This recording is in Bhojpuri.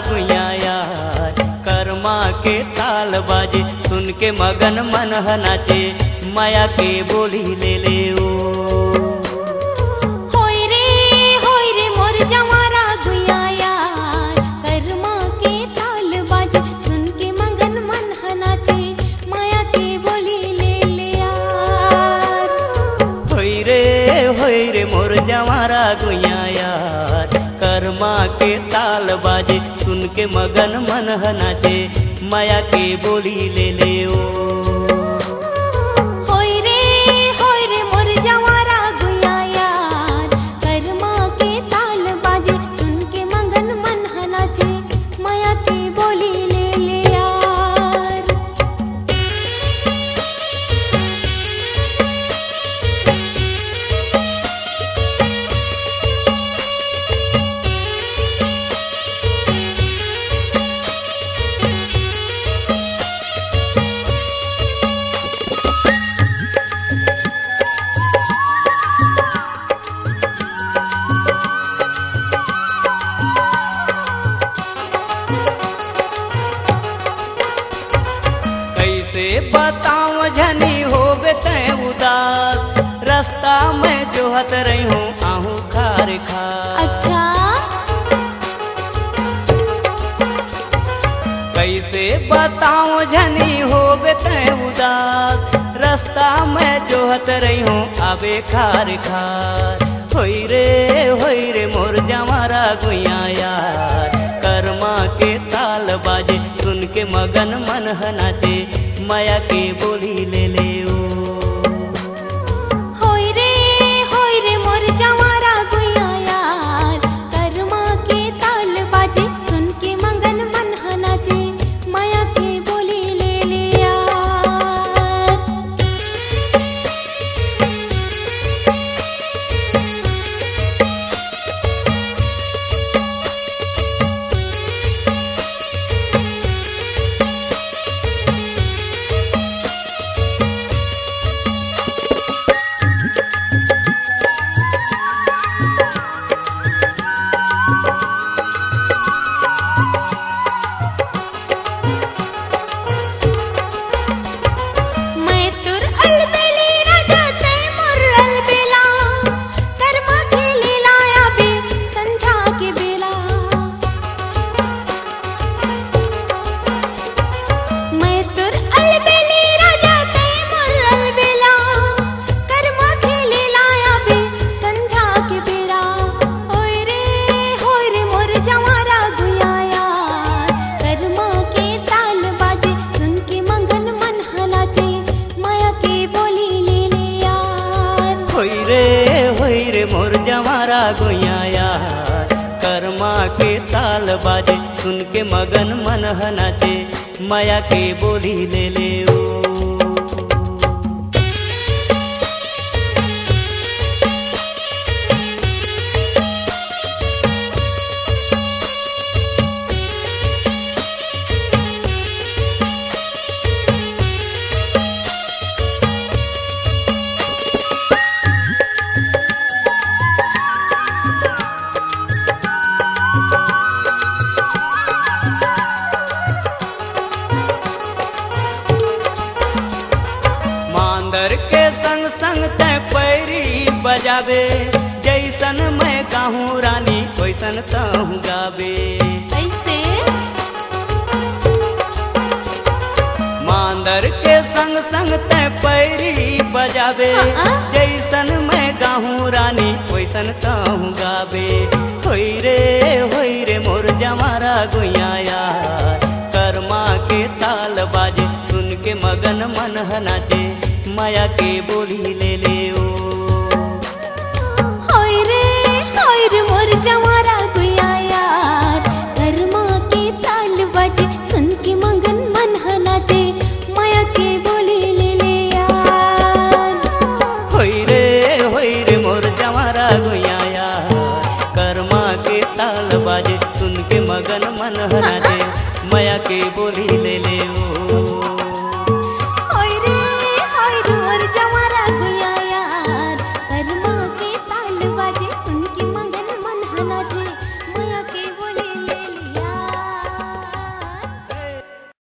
गुइया यार, कर्मा के ताल बाजे सुन के मगन मन नाचे, माया के बोली ले ले ओ। होय रे मोर जवारा गुइया यार, कर्मा के ताल बाजे सुन के मगन मन नाचे, माया के बोली ले ले यार। होय रे मोर जवारा गुइया यार, कर्मा के ताल बाजे सुन के मगन मन नाचे, माया के बोली ले ले ओ। होय रे मोर जवारा गुइया यार, कर्मा के ताल बाजे सुन के मगन मन नाचे, माया के बोली ले ले यार। कैसे बताऊं झनी होबे तै उदास, रास्ता में जोहत रही हूँ आहू खार खार। अच्छा कैसे बताऊं झनी होबे तै उदास, रास्ता में जोहत रही हूँ आबे खार खार। होय रे मोर जवारा गुइया यार, कर्मा के ताल बाजे सुन के मगन मन नाचे, माया के बोली ले ले ओ। होय रे मोर जवारा गुइया यार, कर्मा के ताल बाजे सुन के मगन मन नाचे, माया के बोली ले ले यार। मैं तुर अलबेली राजा तै मोर अलबेला, कर्मा के लीला आबे संझा के बेला। मैं तुर अलबेली राजा तै मोर अलबेला, कर्मा के लीला आबे संझा के बेला। होय रे मोर जवारा गुइया यार, कर्मा के ताल बाजे सुन के मगन मन नाचे, माया के बोली ले ले यार। होय रे मोर जवारा गुइया यार, कर्मा के ताल बाजे सुन के मगन मन नाचे, माया के बोली ले ले ओ। मांदर के संग संग तै पैरी बजाबे, जैसन मैं गाहूँ रानी वैसन तहूँ गाबे। ऐसे मांदर के संग संग तै पैरी बजाबे, जैसन मैं गाहूँ रानी वैसन तहूँ गाबे। होय रे मोर जवारा गुइया यार, कर्मा के ताल बाजे सुन के मगन मन नाचे, माया के बोली ले ले ओ। होय रे मोर जवारा गुइया यार, कर्मा के ताल बाजे सुन के मगन मन नाचे, माया के बोली ले ले यार। होय रे मोर जवारा गुइया यार, कर्मा के ताल बाजे सुन के मगन मन नाचे, माया के बोली ले ले ओ।